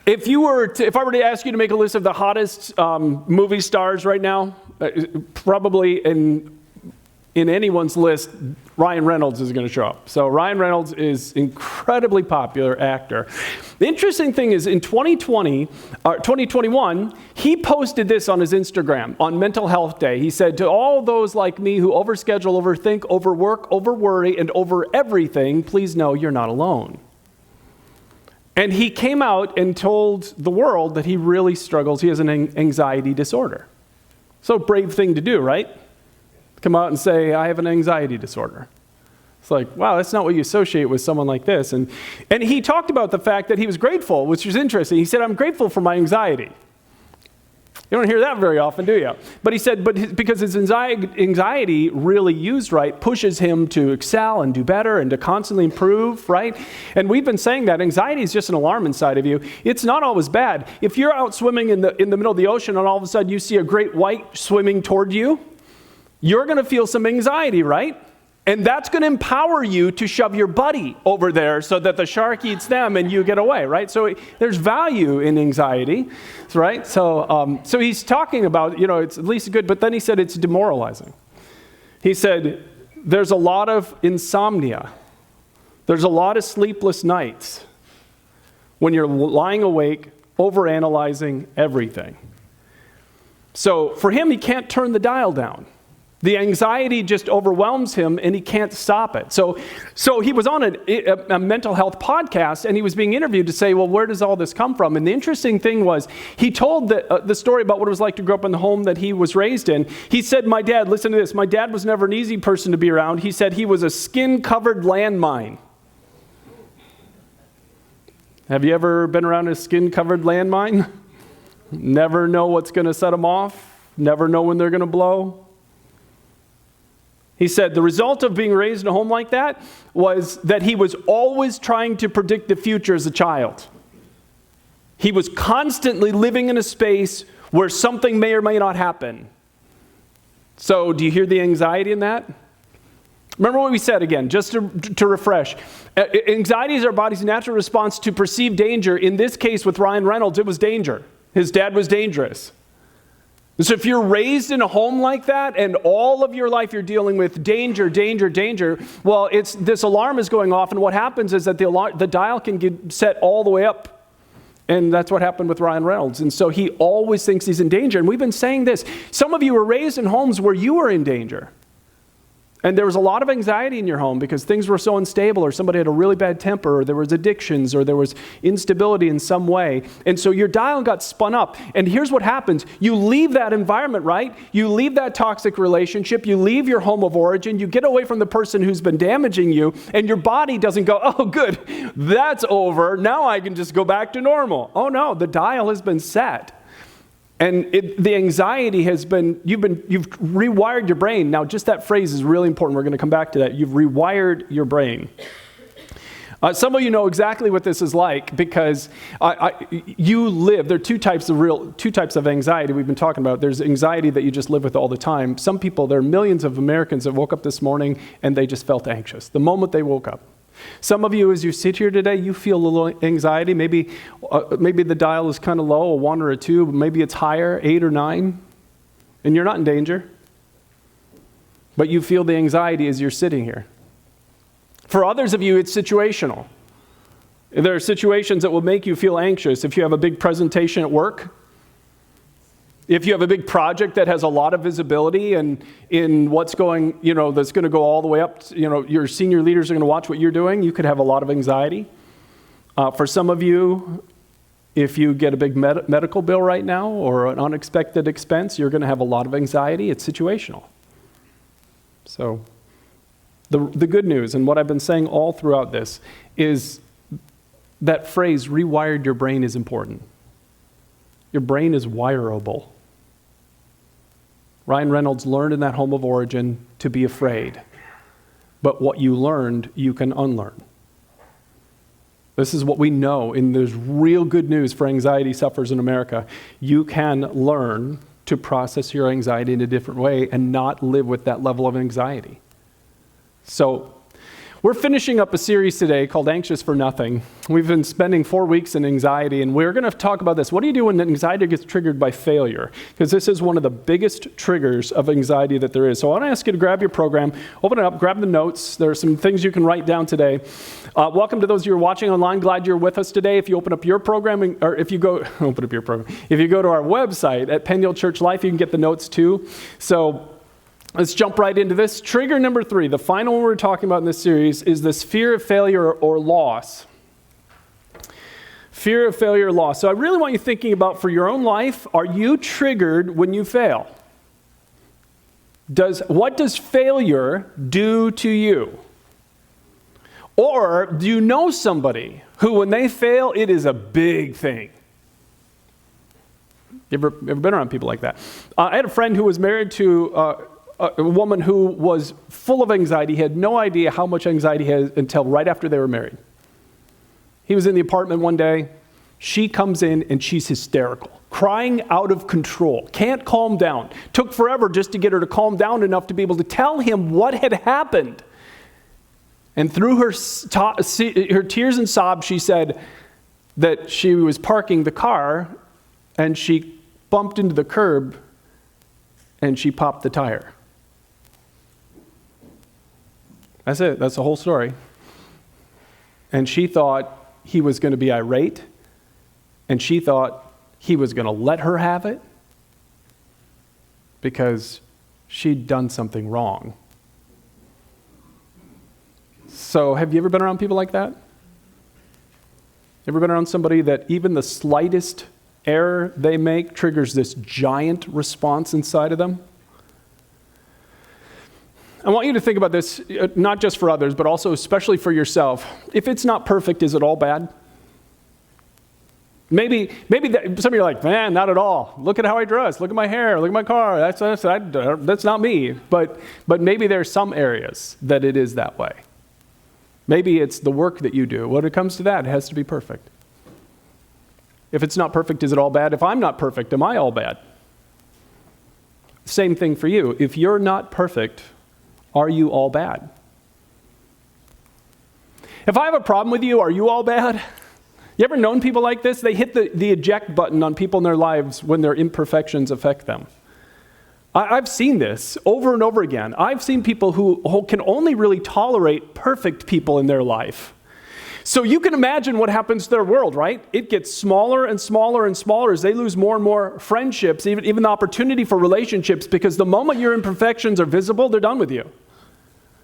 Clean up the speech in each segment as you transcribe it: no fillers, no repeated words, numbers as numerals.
If I were to ask you to make a list of the hottest movie stars right now, probably in anyone's list, Ryan Reynolds is going to show up. So Ryan Reynolds is incredibly popular actor. The interesting thing is in 2021, he posted this on his Instagram on Mental Health Day. He said, to all those like me who overschedule, overthink, overwork, overworry, and over everything, please know you're not alone. And he came out and told the world that he really struggles. He has an anxiety disorder. So brave thing to do, right? Come out and say, I have an anxiety disorder. It's like, wow, that's not what you associate with someone like this. And he talked about the fact that he was grateful, which was interesting. He said, I'm grateful for my anxiety. You don't hear that very often, do you? But he said, because his anxiety really used right pushes him to excel and do better and to constantly improve, right? And we've been saying that anxiety is just an alarm inside of you. It's not always bad. If you're out swimming in the middle of the ocean and all of a sudden you see a great white swimming toward you, you're going to feel some anxiety, right? And that's going to empower you to shove your buddy over there so that the shark eats them and you get away, right? So there's value in anxiety, right? So he's talking about, it's at least good, but then he said it's demoralizing. He said there's a lot of insomnia. There's a lot of sleepless nights when you're lying awake, overanalyzing everything. So for him, he can't turn the dial down. The anxiety just overwhelms him, and he can't stop it. So he was on a mental health podcast, and he was being interviewed to say, well, where does all this come from? And the interesting thing was, he told the story about what it was like to grow up in the home that he was raised in. He said, listen to this, my dad was never an easy person to be around. He said he was a skin-covered landmine. Have you ever been around a skin-covered landmine? Never know what's going to set them off. Never know when they're going to blow. He said the result of being raised in a home like that was that he was always trying to predict the future as a child. He was constantly living in a space where something may or may not happen. So do you hear the anxiety in that? Remember what we said again, just to refresh. Anxiety is our body's natural response to perceived danger. In this case with Ryan Reynolds, it was danger. His dad was dangerous. So if you're raised in a home like that and all of your life you're dealing with danger, well, this alarm is going off, and what happens is that the dial can get set all the way up. And that's what happened with Ryan Reynolds. And so he always thinks he's in danger. And we've been saying this. Some of you were raised in homes where you were in danger. And there was a lot of anxiety in your home because things were so unstable, or somebody had a really bad temper, or there was addictions, or there was instability in some way. And so your dial got spun up. And here's what happens. You leave that environment, right? You leave that toxic relationship. You leave your home of origin. You get away from the person who's been damaging you. And your body doesn't go, oh, good, that's over. Now I can just go back to normal. Oh, no, the dial has been set. And the anxiety has been, you've rewired your brain. Now, just that phrase is really important. We're going to come back to that. You've rewired your brain. Some of you know exactly what this is like because you live. There are two types of anxiety we've been talking about. There's anxiety that you just live with all the time. Some people, there are millions of Americans that woke up this morning and they just felt anxious the moment they woke up. Some of you, as you sit here today, you feel a little anxiety. Maybe the dial is kind of low, a 1 or a 2, but maybe it's higher, 8 or 9, and you're not in danger. But you feel the anxiety as you're sitting here. For others of you, it's situational. There are situations that will make you feel anxious. If you have a big presentation at work, if you have a big project that has a lot of visibility and in what's going, that's going to go all the way up, your senior leaders are going to watch what you're doing, you could have a lot of anxiety. For some of you, if you get a big medical bill right now or an unexpected expense, you're going to have a lot of anxiety. It's situational. So the good news, and what I've been saying all throughout this, is that phrase, rewired your brain, is important. Your brain is wireable. Ryan Reynolds learned in that home of origin to be afraid. But what you learned, you can unlearn. This is what we know, and there's real good news for anxiety sufferers in America. You can learn to process your anxiety in a different way and not live with that level of anxiety. So We're finishing up a series today called Anxious for Nothing. We've been spending 4 weeks in anxiety, and we're going to talk about this. What do you do when anxiety gets triggered by failure? Because this is one of the biggest triggers of anxiety that there is. So I want to ask you to grab your program, open it up, grab the notes. There are some things you can write down today. Welcome to those of you who are watching online. Glad you're with us today. If you open up your program, or if you go, open up your program. If you go to our website at Peniel Church Life, you can get the notes too. So let's jump right into this. Trigger number 3, the final one we're talking about in this series, is this fear of failure or loss. Fear of failure or loss. So I really want you thinking about, for your own life, are you triggered when you fail? What does failure do to you? Or do you know somebody who, when they fail, it is a big thing? You ever been around people like that? I had a friend who was married to a woman who was full of anxiety. He had no idea how much anxiety he had until right after they were married. He was in the apartment one day. She comes in and she's hysterical, crying out of control, can't calm down. Took forever just to get her to calm down enough to be able to tell him what had happened. And through her tears and sobs, she said that she was parking the car and she bumped into the curb and she popped the tire. That's it. That's the whole story. And she thought he was going to be irate, and she thought he was going to let her have it because she'd done something wrong. So have you ever been around people like that? Ever been around somebody that even the slightest error they make triggers this giant response inside of them? I want you to think about this, not just for others, but also especially for yourself. If it's not perfect, is it all bad? Maybe some of you are like, man, not at all. Look at how I dress. Look at my hair. Look at my car. That's not me. But maybe there's some areas that it is that way. Maybe it's the work that you do. When it comes to that, it has to be perfect. If it's not perfect, is it all bad? If I'm not perfect, am I all bad? Same thing for you. If you're not perfect, are you all bad? If I have a problem with you, are you all bad? You ever known people like this? They hit the eject button on people in their lives when their imperfections affect them. I've seen this over and over again. I've seen people who can only really tolerate perfect people in their life. So you can imagine what happens to their world, right? It gets smaller and smaller and smaller as they lose more and more friendships, even the opportunity for relationships, because the moment your imperfections are visible, they're done with you.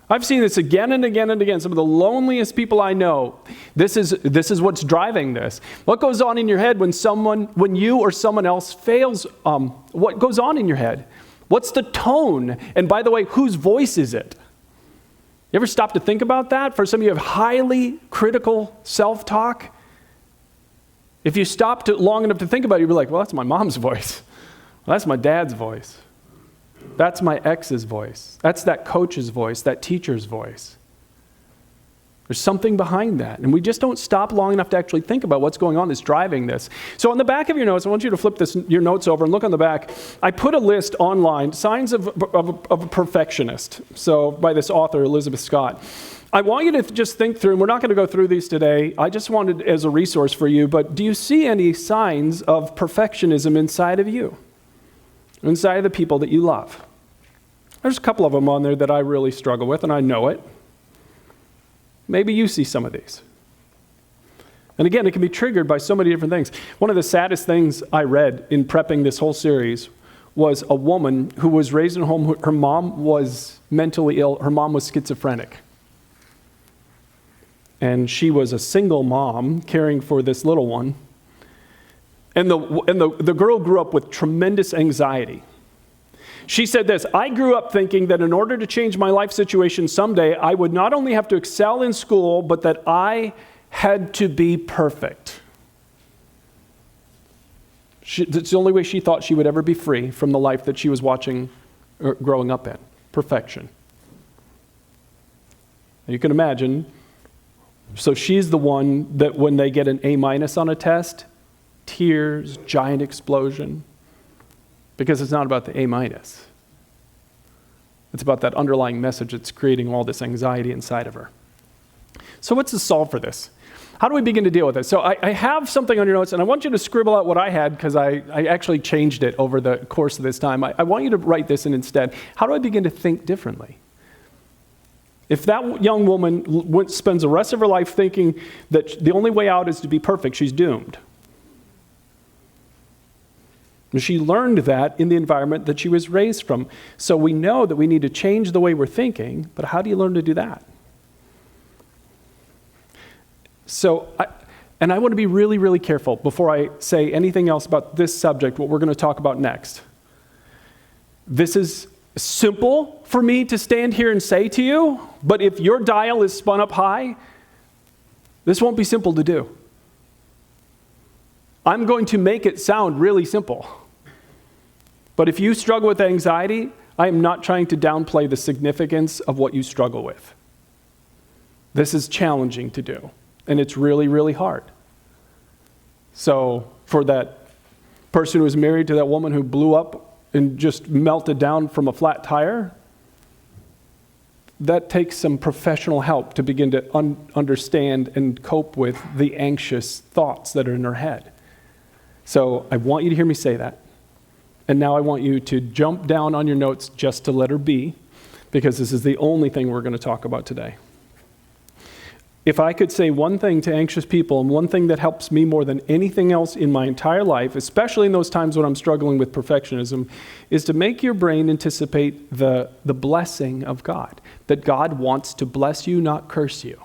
I've seen this again and again and again. Some of the loneliest people I know, this is what's driving this. What goes on in your head when you or someone else fails? What goes on in your head? What's the tone? And by the way, whose voice is it? You ever stop to think about that? For some of you have highly critical self-talk. If you stopped long enough to think about it, you'd be like, well, that's my mom's voice. Well, that's my dad's voice. That's my ex's voice. That's that coach's voice, that teacher's voice. There's something behind that. And we just don't stop long enough to actually think about what's going on that's driving this. So on the back of your notes, I want you to flip your notes over and look on the back. I put a list online, Signs of a Perfectionist, so by this author, Elizabeth Scott. I want you to just think through, and we're not going to go through these today. I just wanted as a resource for you, but do you see any signs of perfectionism inside of you? Inside of the people that you love? There's a couple of them on there that I really struggle with, and I know it. Maybe you see some of these. And again, it can be triggered by so many different things. One of the saddest things I read in prepping this whole series was a woman who was raised in a home. Her mom was mentally ill. Her mom was schizophrenic. And she was a single mom caring for this little one. And the girl grew up with tremendous anxiety. She said this, I grew up thinking that in order to change my life situation someday, I would not only have to excel in school, but that I had to be perfect. That's the only way she thought she would ever be free from the life that she was watching or growing up in. Perfection. You can imagine. So she's the one that when they get an A- on a test, tears, giant explosion. Because it's not about the A-. It's about that underlying message that's creating all this anxiety inside of her. So what's the solve for this? How do we begin to deal with this? So I have something on your notes, and I want you to scribble out what I had because I actually changed it over the course of this time. I want you to write this in instead. How do I begin to think differently? If that young woman spends the rest of her life thinking that the only way out is to be perfect, she's doomed. And she learned that in the environment that she was raised from. So we know that we need to change the way we're thinking, but how do you learn to do that? So, I want to be really, really careful before I say anything else about this subject, what we're going to talk about next. This is simple for me to stand here and say to you, but if your dial is spun up high, this won't be simple to do. I'm going to make it sound really simple. But if you struggle with anxiety, I am not trying to downplay the significance of what you struggle with. This is challenging to do, and it's really, really hard. So for that person who was married to that woman who blew up and just melted down from a flat tire, that takes some professional help to begin to understand and cope with the anxious thoughts that are in her head. So I want you to hear me say that. And now I want you to jump down on your notes just to letter B, because this is the only thing we're going to talk about today. If I could say one thing to anxious people, and one thing that helps me more than anything else in my entire life, especially in those times when I'm struggling with perfectionism, is to make your brain anticipate the blessing of God. That God wants to bless you, not curse you.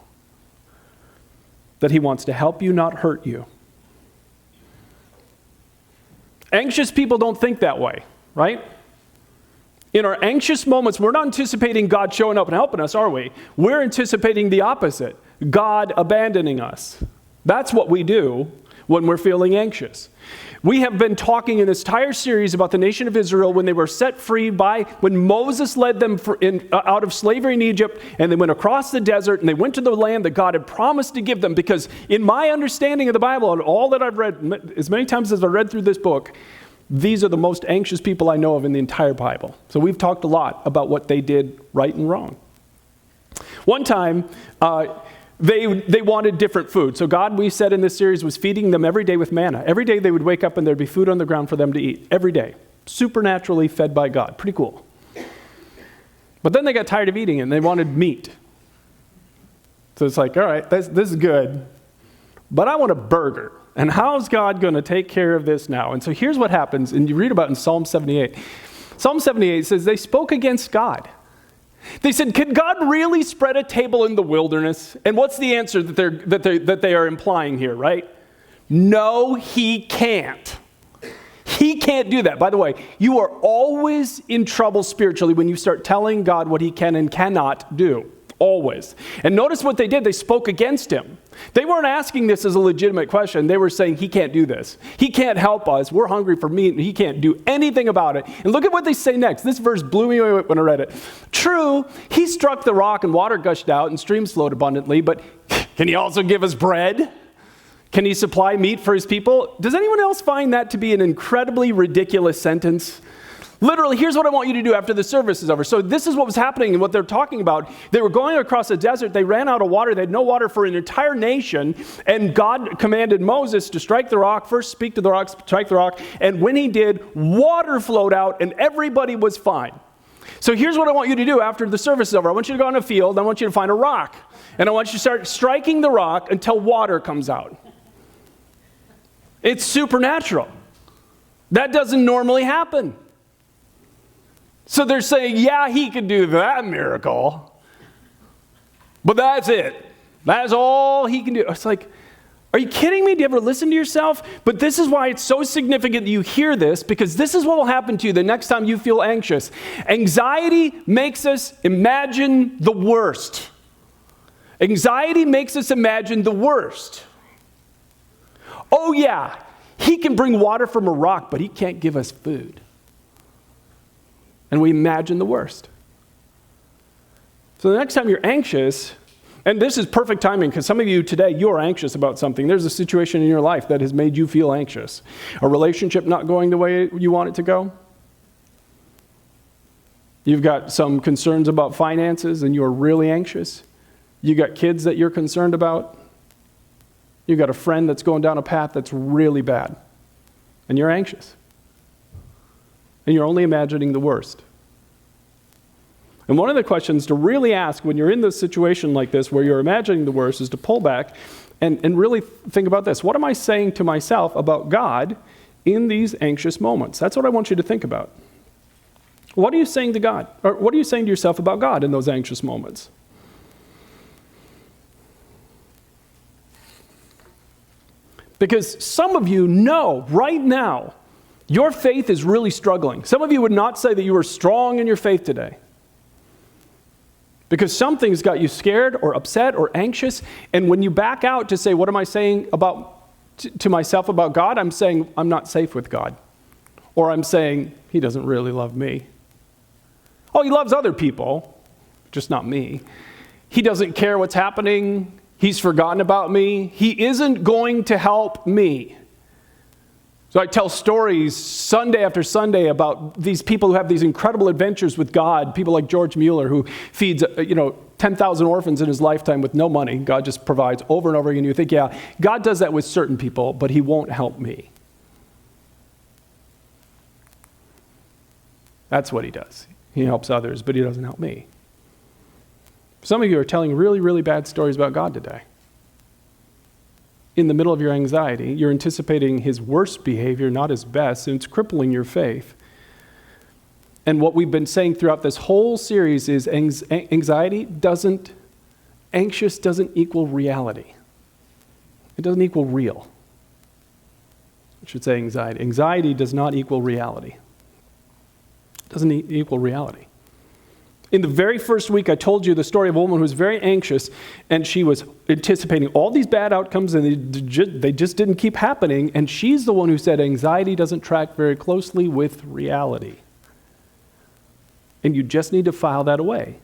That He wants to help you, not hurt you. Anxious people don't think that way, right? In our anxious moments, we're not anticipating God showing up and helping us, are we? We're anticipating the opposite, God abandoning us. That's what we do when we're feeling anxious. We have been talking in this entire series about the nation of Israel when they were set free when Moses led them out of slavery in Egypt, and they went across the desert, and they went to the land that God had promised to give them. Because in my understanding of the Bible, and all that I've read, as many times as I've read through this book, these are the most anxious people I know of in the entire Bible. So we've talked a lot about what they did right and wrong. One time, they wanted different food. So God, we said in this series, was feeding them every day with manna. Every day they would wake up and there'd be food on the ground for them to eat. Every day. Supernaturally fed by God. Pretty cool. But then they got tired of eating it and they wanted meat. So it's like, all right, this is good, but I want a burger. And how's God going to take care of this now? And so here's what happens, and you read about in Psalm 78. Psalm 78 says they spoke against God. They said, "Can God really spread a table in the wilderness?" And what's the answer that they are implying here, right? No, He can't. He can't do that. By the way, you are always in trouble spiritually when you start telling God what He can and cannot do. Always. And notice what they did. They spoke against Him. They weren't asking this as a legitimate question. They were saying, He can't do this. He can't help us. We're hungry for meat, and He can't do anything about it. And look at what they say next. This verse blew me away when I read it. True, He struck the rock, and water gushed out, and streams flowed abundantly, but can He also give us bread? Can He supply meat for His people? Does anyone else find that to be an incredibly ridiculous sentence? Literally, here's what I want you to do after the service is over. So this is what was happening and what they're talking about. They were going across a desert. They ran out of water. They had no water for an entire nation. And God commanded Moses to strike the rock. First, speak to the rock, strike the rock. And when he did, water flowed out and everybody was fine. So here's what I want you to do after the service is over. I want you to go in a field. I want you to find a rock. And I want you to start striking the rock until water comes out. It's supernatural. That doesn't normally happen. So they're saying, yeah, He could do that miracle, but that's it. That's all He can do. It's like, are you kidding me? Do you ever listen to yourself? But this is why it's so significant that you hear this, because this is what will happen to you the next time you feel anxious. Anxiety makes us imagine the worst. Anxiety makes us imagine the worst. Oh yeah, He can bring water from a rock, but He can't give us food. And we imagine the worst. So the next time you're anxious, and this is perfect timing because some of you today, you're anxious about something. There's a situation in your life that has made you feel anxious. A relationship not going the way you want it to go. You've got some concerns about finances and you're really anxious. You got kids that you're concerned about. You got a friend that's going down a path that's really bad. And you're anxious. And you're only imagining the worst. And one of the questions to really ask when you're in this situation like this, where you're imagining the worst, is to pull back and really think about this. What am I saying to myself about God in these anxious moments? That's what I want you to think about. What are you saying to God? Or what are you saying to yourself about God in those anxious moments? Because some of you know right now your faith is really struggling. Some of you would not say that you were strong in your faith today. Because something's got you scared or upset or anxious. And when you back out to say, what am I saying to myself about God? I'm saying, I'm not safe with God. Or I'm saying, he doesn't really love me. Oh, he loves other people, just not me. He doesn't care what's happening. He's forgotten about me. He isn't going to help me. So I tell stories Sunday after Sunday about these people who have these incredible adventures with God, people like George Mueller, who feeds 10,000 orphans in his lifetime with no money. God just provides over and over again. You think, yeah, God does that with certain people, but he won't help me. That's what he does. He helps others, but he doesn't help me. Some of you are telling really, really bad stories about God today. In the middle of your anxiety, you're anticipating his worst behavior, not his best, and it's crippling your faith. And what we've been saying throughout this whole series is anxious doesn't equal reality. It doesn't equal real. I should say anxiety. Anxiety does not equal reality. It doesn't equal reality. In the very first week, I told you the story of a woman who was very anxious, and she was anticipating all these bad outcomes, and they just didn't keep happening. And she's the one who said anxiety doesn't track very closely with reality. And you just need to file that away.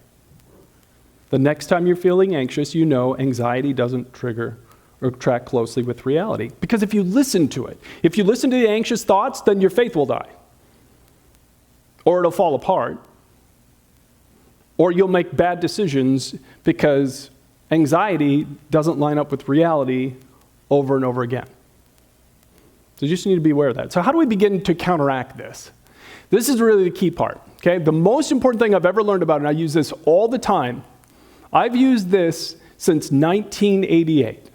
The next time you're feeling anxious, you know anxiety doesn't trigger or track closely with reality. Because if you listen to it, if you listen to the anxious thoughts, then your faith will die. Or it'll fall apart. Or you'll make bad decisions because anxiety doesn't line up with reality over and over again. So you just need to be aware of that. So how do we begin to counteract this? This is really the key part, okay? The most important thing I've ever learned about, and I use this all the time, I've used this since 1988,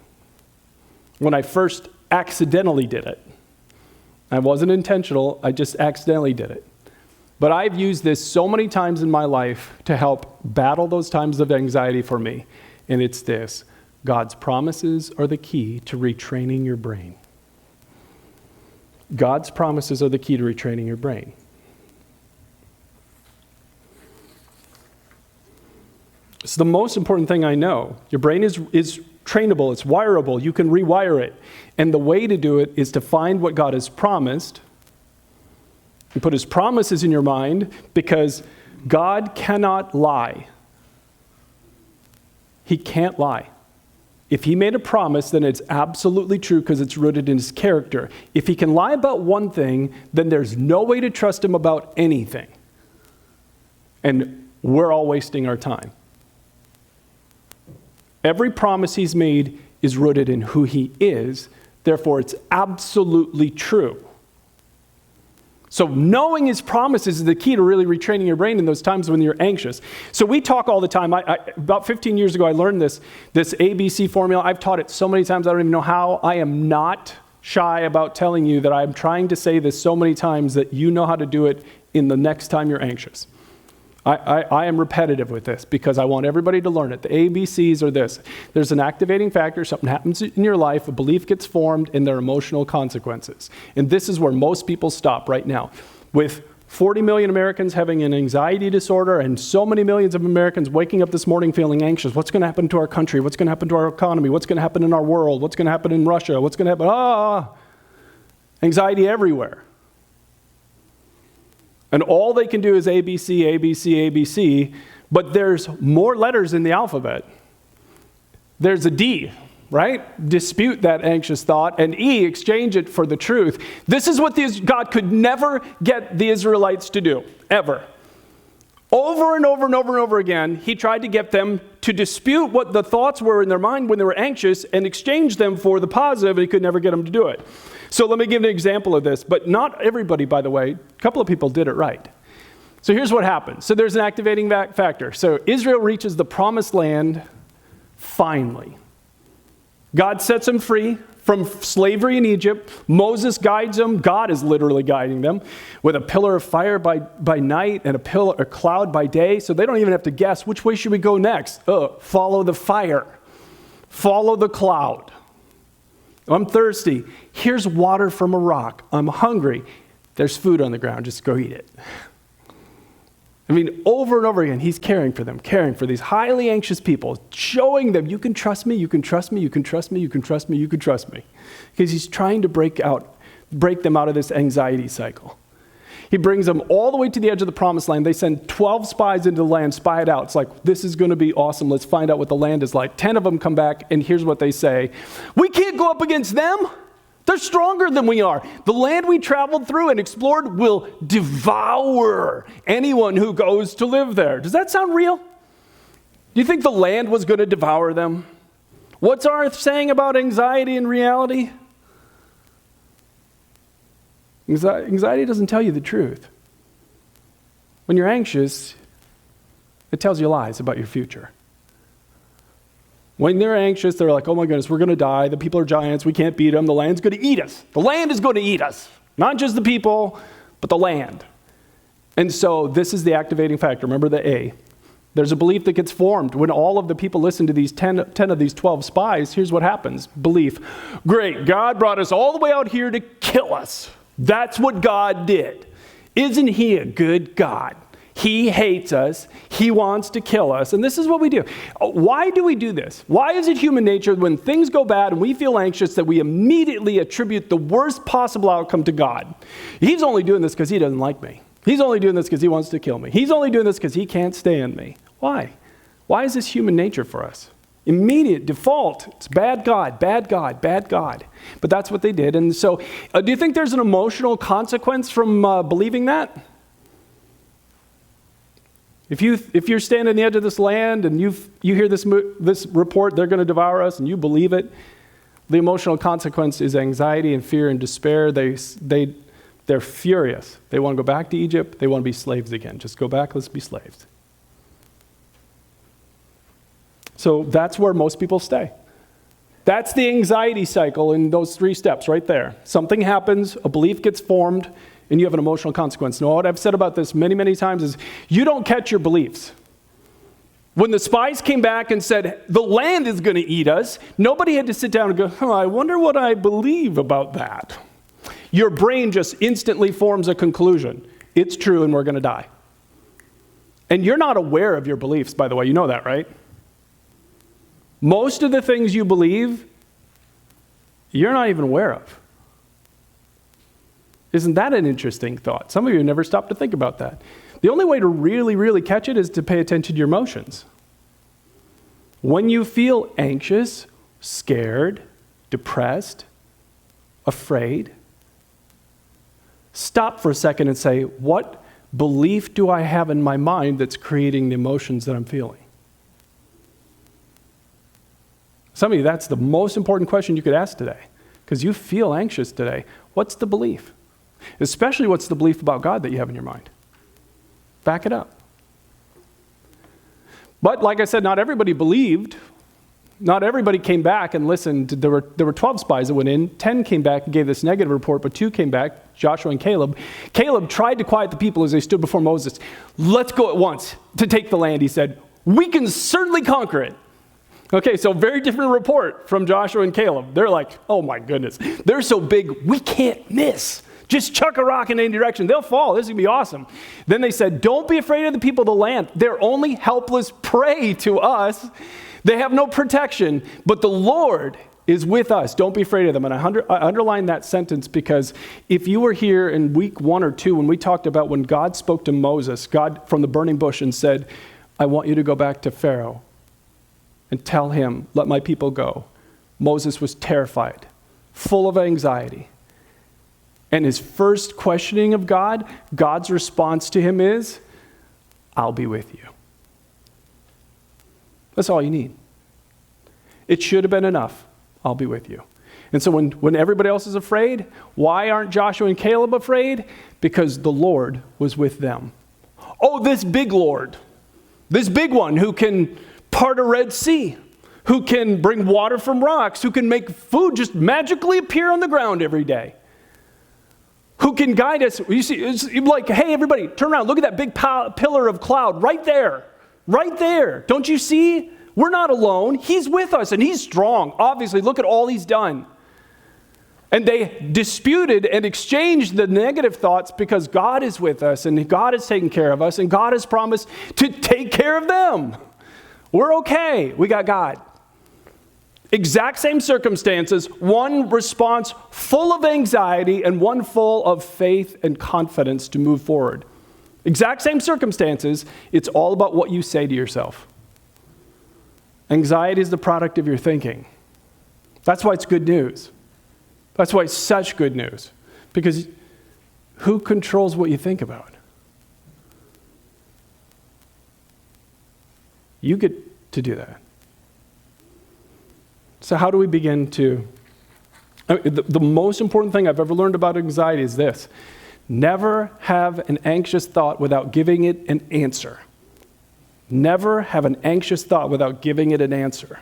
when I first accidentally did it. I wasn't intentional, I just accidentally did it. But I've used this so many times in my life to help battle those times of anxiety for me. And it's this: God's promises are the key to retraining your brain. God's promises are the key to retraining your brain. It's the most important thing I know. Your brain is trainable, it's wireable, you can rewire it. And the way to do it is to find what God has promised. You put his promises in your mind, because God cannot lie. He can't lie. If he made a promise, then it's absolutely true because it's rooted in his character. If he can lie about one thing, then there's no way to trust him about anything. And we're all wasting our time. Every promise he's made is rooted in who he is. Therefore, it's absolutely true. So knowing his promises is the key to really retraining your brain in those times when you're anxious. So we talk all the time. About 15 years ago, I learned this ABC formula. I've taught it so many times, I don't even know how. I am not shy about telling you that I'm trying to say this so many times that you know how to do it in the next time you're anxious. I am repetitive with this because I want everybody to learn it. The ABCs are this. There's an activating factor, something happens in your life, a belief gets formed, and there are emotional consequences. And this is where most people stop right now. With 40 million Americans having an anxiety disorder and so many millions of Americans waking up this morning feeling anxious, what's going to happen to our country? What's going to happen to our economy? What's going to happen in our world? What's going to happen in Russia? What's going to happen? Anxiety everywhere. And all they can do is ABC, ABC, ABC, but there's more letters in the alphabet. There's a D, right? Dispute that anxious thought, and E, exchange it for the truth. This is what God could never get the Israelites to do, ever. Over and over and over and over again, he tried to get them to dispute what the thoughts were in their mind when they were anxious and exchange them for the positive, and he could never get them to do it. So let me give an example of this, but not everybody, by the way. A couple of people did it right. So here's what happened. So there's an activating factor. So Israel reaches the promised land finally. God sets them free from slavery in Egypt. Moses guides them. God is literally guiding them with a pillar of fire by night and a cloud by day. So they don't even have to guess, which way should we go next? Follow the fire. Follow the cloud. I'm thirsty. Here's water from a rock. I'm hungry. There's food on the ground. Just go eat it. I mean, over and over again, he's caring for them, caring for these highly anxious people, showing them, you can trust me, you can trust me, you can trust me, you can trust me, you can trust me. Because he's trying to break them out of this anxiety cycle. He brings them all the way to the edge of the promised land. They send 12 spies into the land, spy it out. It's like, this is going to be awesome. Let's find out what the land is like. 10 of them come back, and here's what they say. We can't go up against them. They're stronger than we are. The land we traveled through and explored will devour anyone who goes to live there. Does that sound real? Do you think the land was going to devour them? What's our saying about anxiety and reality? Anxiety doesn't tell you the truth. When you're anxious, it tells you lies about your future. When they're anxious, they're like, oh my goodness, we're going to die. The people are giants. We can't beat them. The land's going to eat us. The land is going to eat us. Not just the people, but the land. And so this is the activating factor. Remember the A. There's a belief that gets formed. When all of the people listen to these 10 of these 12 spies, here's what happens. Belief. Great. God brought us all the way out here to kill us. That's what God did. Isn't he a good God? He hates us. He wants to kill us. And this is what we do. Why do we do this? Why is it human nature when things go bad and we feel anxious that we immediately attribute the worst possible outcome to God? He's only doing this because he doesn't like me. He's only doing this because he wants to kill me. He's only doing this because he can't stand me. Why? Why is this human nature for us? Immediate default. It's bad God, bad God, bad God. But that's what they did. And so do you think there's an emotional consequence from believing that? If you're standing on the edge of this land and you hear this report, they're going to devour us, and you believe it, the emotional consequence is anxiety and fear and despair. They're furious. They want to go back to Egypt. They want to be slaves again. Just go back, let's be slaves. So that's where most people stay. That's the anxiety cycle in those 3 steps right there. Something happens, a belief gets formed, and you have an emotional consequence. Now, what I've said about this many, many times is you don't catch your beliefs. When the spies came back and said, the land is going to eat us, nobody had to sit down and go, I wonder what I believe about that. Your brain just instantly forms a conclusion. It's true and we're going to die. And you're not aware of your beliefs, by the way. You know that, right? Most of the things you believe, you're not even aware of. Isn't that an interesting thought? Some of you never stop to think about that. The only way to really, really catch it is to pay attention to your emotions. When you feel anxious, scared, depressed, afraid, stop for a second and say, what belief do I have in my mind that's creating the emotions that I'm feeling? Some of you, that's the most important question you could ask today, because you feel anxious today. What's the belief? Especially what's the belief about God that you have in your mind? Back it up. But like I said, not everybody believed. Not everybody came back and listened. There were 12 spies that went in. 10 came back and gave this negative report, but 2 came back, Joshua and Caleb. Caleb tried to quiet the people as they stood before Moses. Let's go at once to take the land, he said. We can certainly conquer it. Okay, so very different report from Joshua and Caleb. They're like, oh my goodness, they're so big, we can't miss. Just chuck a rock in any direction. They'll fall. This is going to be awesome. Then they said, don't be afraid of the people of the land. They're only helpless prey to us. They have no protection, but the Lord is with us. Don't be afraid of them. And I underline that sentence because if you were here in week 1 or 2 when we talked about when God spoke to Moses, God from the burning bush and said, I want you to go back to Pharaoh and tell him, let my people go. Moses was terrified, full of anxiety. And his first questioning of God, God's response to him is, I'll be with you. That's all you need. It should have been enough. I'll be with you. And so when everybody else is afraid, why aren't Joshua and Caleb afraid? Because the Lord was with them. Oh, this big Lord, this big one who can part a Red Sea, who can bring water from rocks, who can make food just magically appear on the ground every day, who can guide us. You see, it's like, hey, everybody, turn around. Look at that big pillar of cloud right there. Right there. Don't you see? We're not alone. He's with us, and he's strong. Obviously, look at all he's done. And they disputed and exchanged the negative thoughts because God is with us, and God is taking care of us, and God has promised to take care of them. We're okay. We got God. Exact same circumstances, one response full of anxiety and one full of faith and confidence to move forward. Exact same circumstances, it's all about what you say to yourself. Anxiety is the product of your thinking. That's why it's good news. That's why it's such good news. Because who controls what you think about? You get to do that. So how do we begin to... the most important thing I've ever learned about anxiety is this. Never have an anxious thought without giving it an answer. Never have an anxious thought without giving it an answer.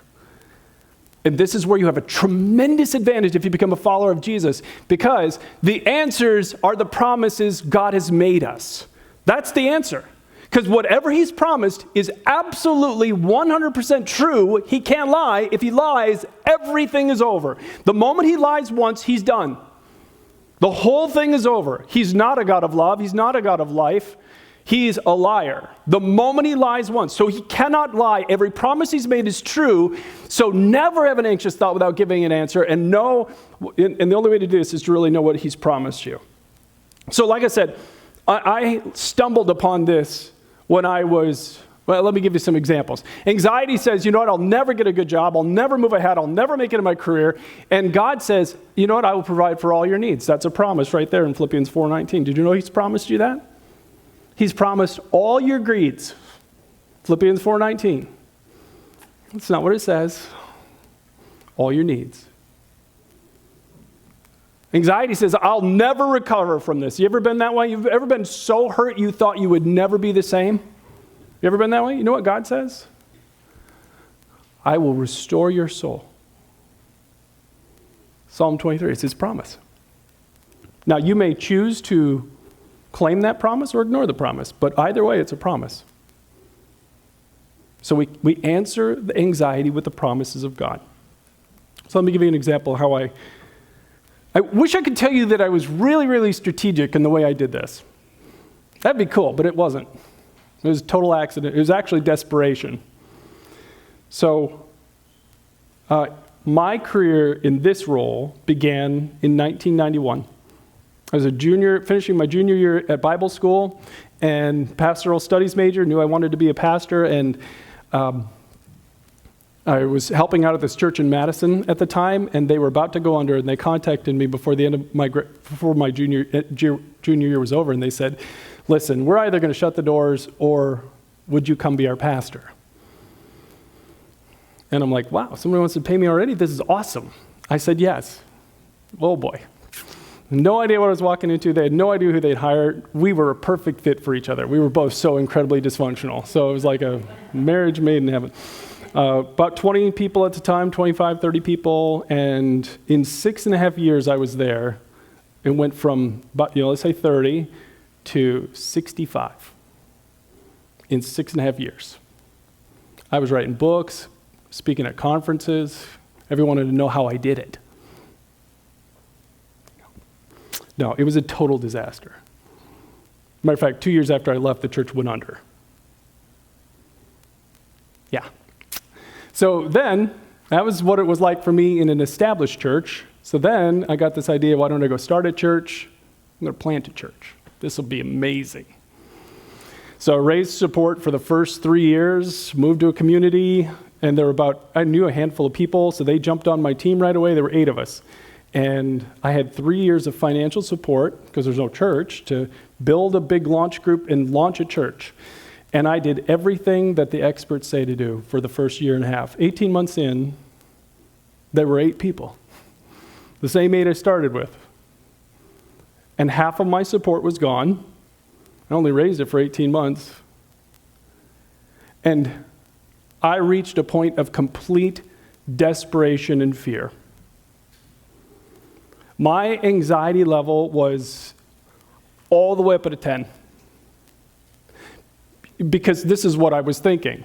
And this is where you have a tremendous advantage if you become a follower of Jesus, because the answers are the promises God has made us. That's the answer. Because whatever he's promised is absolutely 100% true. He can't lie. If he lies, everything is over. The moment he lies once, he's done. The whole thing is over. He's not a God of love. He's not a God of life. He's a liar. The moment he lies once. So he cannot lie. Every promise he's made is true. So never have an anxious thought without giving an answer. And the only way to do this is to really know what he's promised you. So like I said, I stumbled upon this when I was, well, let me give you some examples. Anxiety says, you know what, I'll never get a good job. I'll never move ahead. I'll never make it in my career. And God says, you know what, I will provide for all your needs. That's a promise right there in Philippians 4:19. Did you know he's promised you that? He's promised all your greeds. Philippians 4:19. That's not what it says. All your needs. Anxiety says, I'll never recover from this. You ever been that way? You've ever been so hurt you thought you would never be the same? You ever been that way? You know what God says? I will restore your soul. Psalm 23, it's his promise. Now, you may choose to claim that promise or ignore the promise, but either way, it's a promise. So we answer the anxiety with the promises of God. So let me give you an example of how I wish I could tell you that I was really, really strategic in the way I did this. That'd be cool, but it wasn't. It was a total accident. It was actually desperation. So my career in this role began in 1991. I was a junior, finishing my junior year at Bible school and pastoral studies major, knew I wanted to be a pastor, and I was helping out at this church in Madison at the time, and they were about to go under, and they contacted me before the end of my junior year was over, and they said, listen, we're either going to shut the doors, or would you come be our pastor? And I'm like, wow, somebody wants to pay me already? This is awesome. I said yes. Oh boy. No idea what I was walking into. They had no idea who they'd hired. We were a perfect fit for each other. We were both so incredibly dysfunctional. So it was like a marriage made in heaven. About 20 people at the time, 25, 30 people. And in 6.5 years I was there, it went from, let's say 30 to 65 in 6.5 years. I was writing books, speaking at conferences. Everyone wanted to know how I did it. No, it was a total disaster. Matter of fact, 2 years after I left, the church went under. Yeah. So then, that was what it was like for me in an established church. So then, I got this idea, why don't I go start a church? I'm going to plant a church. This will be amazing. So I raised support for the first 3 years, moved to a community, and I knew a handful of people, so they jumped on my team right away. There were 8 of us. And I had 3 years of financial support, because there's no church, to build a big launch group and launch a church. And I did everything that the experts say to do for the first year and a half. 18 months in, there were 8 people. The same 8 I started with. And half of my support was gone. I only raised it for 18 months. And I reached a point of complete desperation and fear. My anxiety level was all the way up at a 10. Because this is what I was thinking.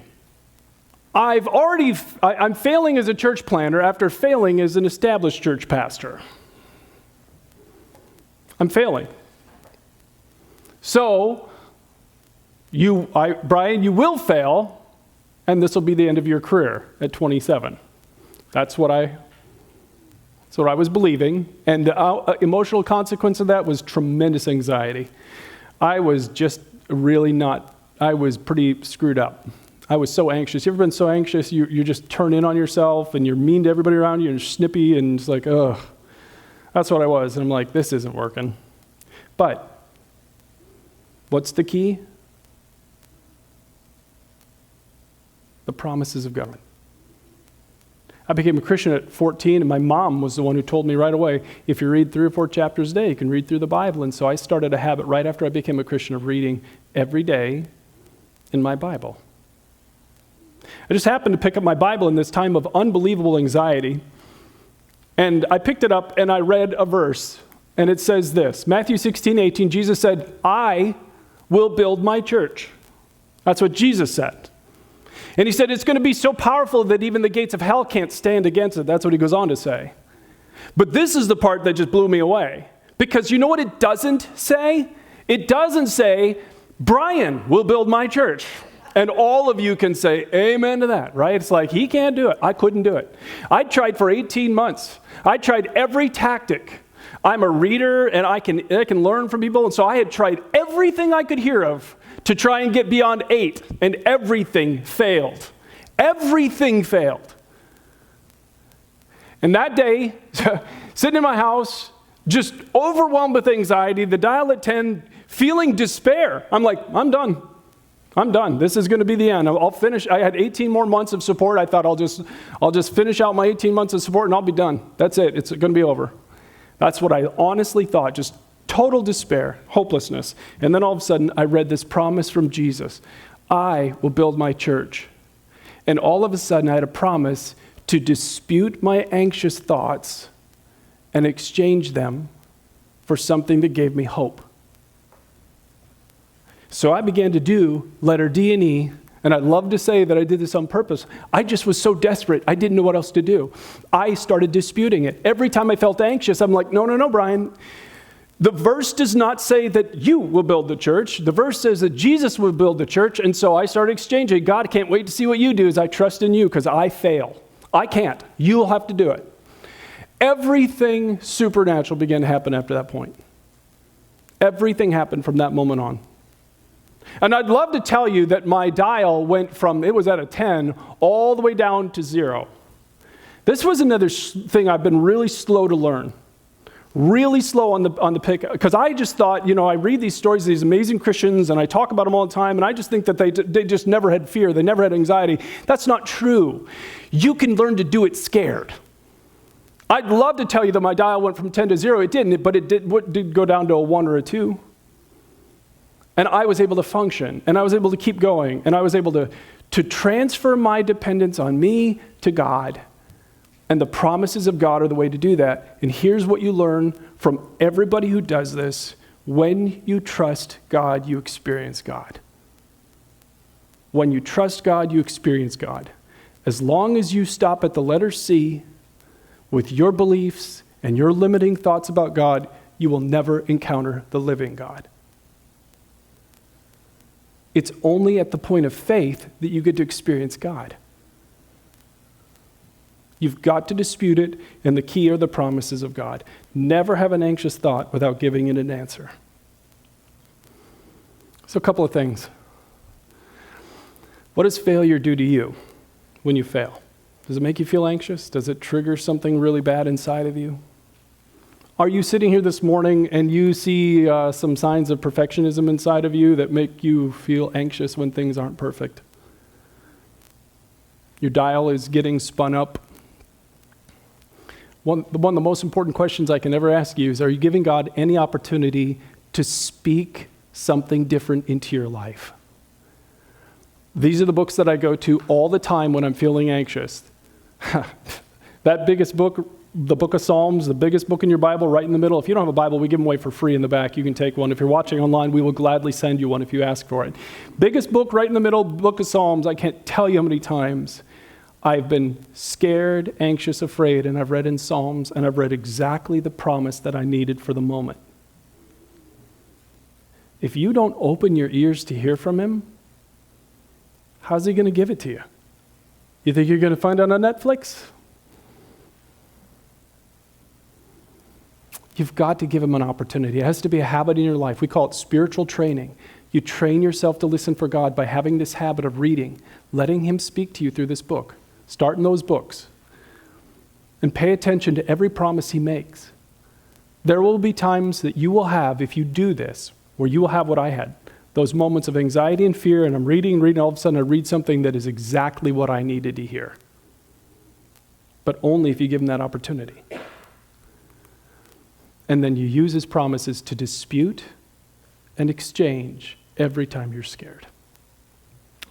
I'm failing as a church planner after failing as an established church pastor. I'm failing. So, Brian, you will fail, and this will be the end of your career at 27. That's what I was believing, and the emotional consequence of that was tremendous anxiety. I was pretty screwed up. I was so anxious. You ever been so anxious you just turn in on yourself and you're mean to everybody around you and you're snippy and it's like, ugh. That's what I was. And I'm like, this isn't working. But what's the key? The promises of God. I became a Christian at 14, and my mom was the one who told me right away, if you read 3 or 4 chapters a day, you can read through the Bible. And so I started a habit right after I became a Christian of reading every day in my Bible. I just happened to pick up my Bible in this time of unbelievable anxiety, and I picked it up and I read a verse, and it says this, Matthew 16:18, Jesus said, I will build my church. That's what Jesus said. And he said, it's going to be so powerful that even the gates of hell can't stand against it. That's what he goes on to say. But this is the part that just blew me away. Because you know what it doesn't say? It doesn't say, Brian will build my church. And all of you can say amen to that, right? It's like, he can't do it. I couldn't do it. I tried for 18 months. I tried every tactic. I'm a reader, and I can learn from people. And so I had tried everything I could hear of to try and get beyond 8, and everything failed. Everything failed. And that day, sitting in my house, just overwhelmed with anxiety, the dial at 10, feeling despair. I'm like, I'm done. I'm done. This is going to be the end. I'll finish. I had 18 more months of support. I thought I'll just finish out my 18 months of support and I'll be done. That's it. It's going to be over. That's what I honestly thought, just total despair, hopelessness. And then all of a sudden, I read this promise from Jesus. I will build my church. And all of a sudden, I had a promise to dispute my anxious thoughts and exchange them for something that gave me hope. So I began to do letter D and E, and I'd love to say that I did this on purpose. I just was so desperate, I didn't know what else to do. I started disputing it. Every time I felt anxious, I'm like, no, Brian. The verse does not say that you will build the church. The verse says that Jesus will build the church, and so I started exchanging. God, I can't wait to see what you do as I trust in you because I fail. I can't. You'll have to do it. Everything supernatural began to happen after that point. Everything happened from that moment on. And I'd love to tell you that my dial went from, it was at a 10, all the way down to 0. This was another thing I've been really slow to learn. Really slow on the pick, because I just thought, I read these stories of these amazing Christians, and I talk about them all the time, and I just think that they just never had fear, they never had anxiety. That's not true. You can learn to do it scared. I'd love to tell you that my dial went from 10 to 0. It didn't, but it did go down to a 1 or a 2. And I was able to function, and I was able to keep going, and I was able to transfer my dependence on me to God. And the promises of God are the way to do that. And here's what you learn from everybody who does this. When you trust God, you experience God. When you trust God, you experience God. As long as you stop at the letter C with your beliefs and your limiting thoughts about God, you will never encounter the living God. It's only at the point of faith that you get to experience God. You've got to dispute it, and the key are the promises of God. Never have an anxious thought without giving it an answer. So a couple of things. What does failure do to you when you fail? Does it make you feel anxious? Does it trigger something really bad inside of you? Are you sitting here this morning and you see some signs of perfectionism inside of you that make you feel anxious when things aren't perfect? Your dial is getting spun up. One of the most important questions I can ever ask you is, are you giving God any opportunity to speak something different into your life? These are the books that I go to all the time when I'm feeling anxious. That biggest book, the book of Psalms, the biggest book in your Bible, right in the middle. If you don't have a Bible, we give them away for free in the back. You can take one. If you're watching online, we will gladly send you one if you ask for it. Biggest book right in the middle, book of Psalms. I can't tell you how many times I've been scared, anxious, afraid, and I've read in Psalms, and I've read exactly the promise that I needed for the moment. If you don't open your ears to hear from him, how's he going to give it to you? You think you're going to find it on Netflix? You've got to give him an opportunity. It has to be a habit in your life. We call it spiritual training. You train yourself to listen for God by having this habit of reading, letting him speak to you through this book. Start in those books. And pay attention to every promise he makes. There will be times that you will have, if you do this, where you will have what I had, those moments of anxiety and fear, and I'm reading, all of a sudden I read something that is exactly what I needed to hear. But only if you give him that opportunity. And then you use his promises to dispute and exchange every time you're scared.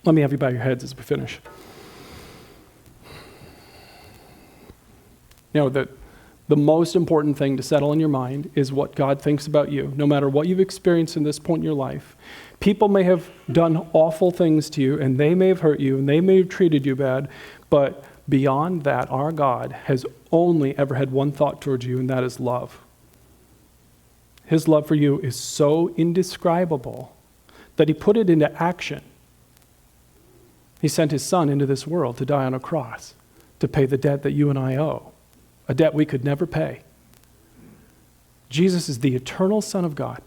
Let me have you bow your heads as we finish. You know, the most important thing to settle in your mind is what God thinks about you, no matter what you've experienced in this point in your life. People may have done awful things to you, and they may have hurt you, and they may have treated you bad, but beyond that, our God has only ever had one thought towards you, and that is love. His love for you is so indescribable that he put it into action. He sent his son into this world to die on a cross, to pay the debt that you and I owe, a debt we could never pay. Jesus is the eternal Son of God.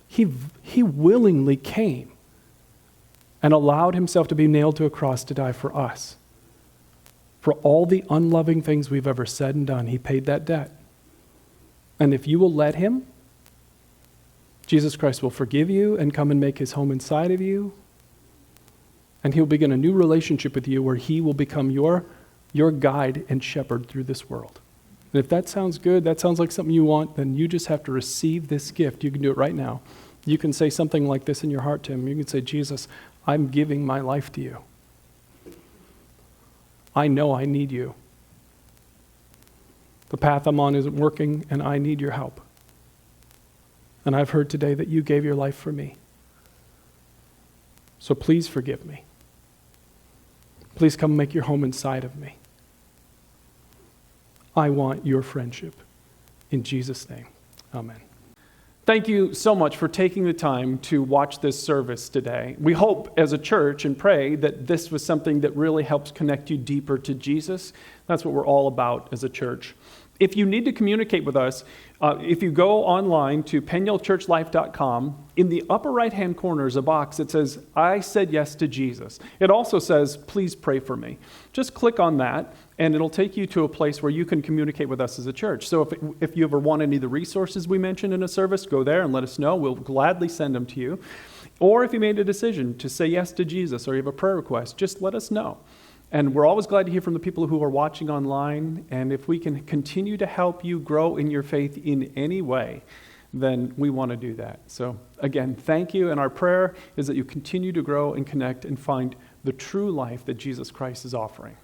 He willingly came and allowed himself to be nailed to a cross to die for us. For all the unloving things we've ever said and done, he paid that debt. And if you will let him, Jesus Christ will forgive you and come and make his home inside of you. And he'll begin a new relationship with you where he will become your guide and shepherd through this world. And if that sounds good, that sounds like something you want, then you just have to receive this gift. You can do it right now. You can say something like this in your heart to him. You can say, Jesus, I'm giving my life to you. I know I need you. The path I'm on isn't working, and I need your help. And I've heard today that you gave your life for me. So please forgive me. Please come make your home inside of me. I want your friendship. In Jesus' name, amen. Thank you so much for taking the time to watch this service today. We hope as a church and pray that this was something that really helps connect you deeper to Jesus. That's what we're all about as a church. If you need to communicate with us, if you go online to penuelchurchlife.com, in the upper right-hand corner is a box that says, I said yes to Jesus. It also says, please pray for me. Just click on that, and it'll take you to a place where you can communicate with us as a church. So if you ever want any of the resources we mentioned in a service, go there and let us know. We'll gladly send them to you. Or if you made a decision to say yes to Jesus or you have a prayer request, just let us know. And we're always glad to hear from the people who are watching online. And if we can continue to help you grow in your faith in any way, then we want to do that. So again, thank you. And our prayer is that you continue to grow and connect and find the true life that Jesus Christ is offering.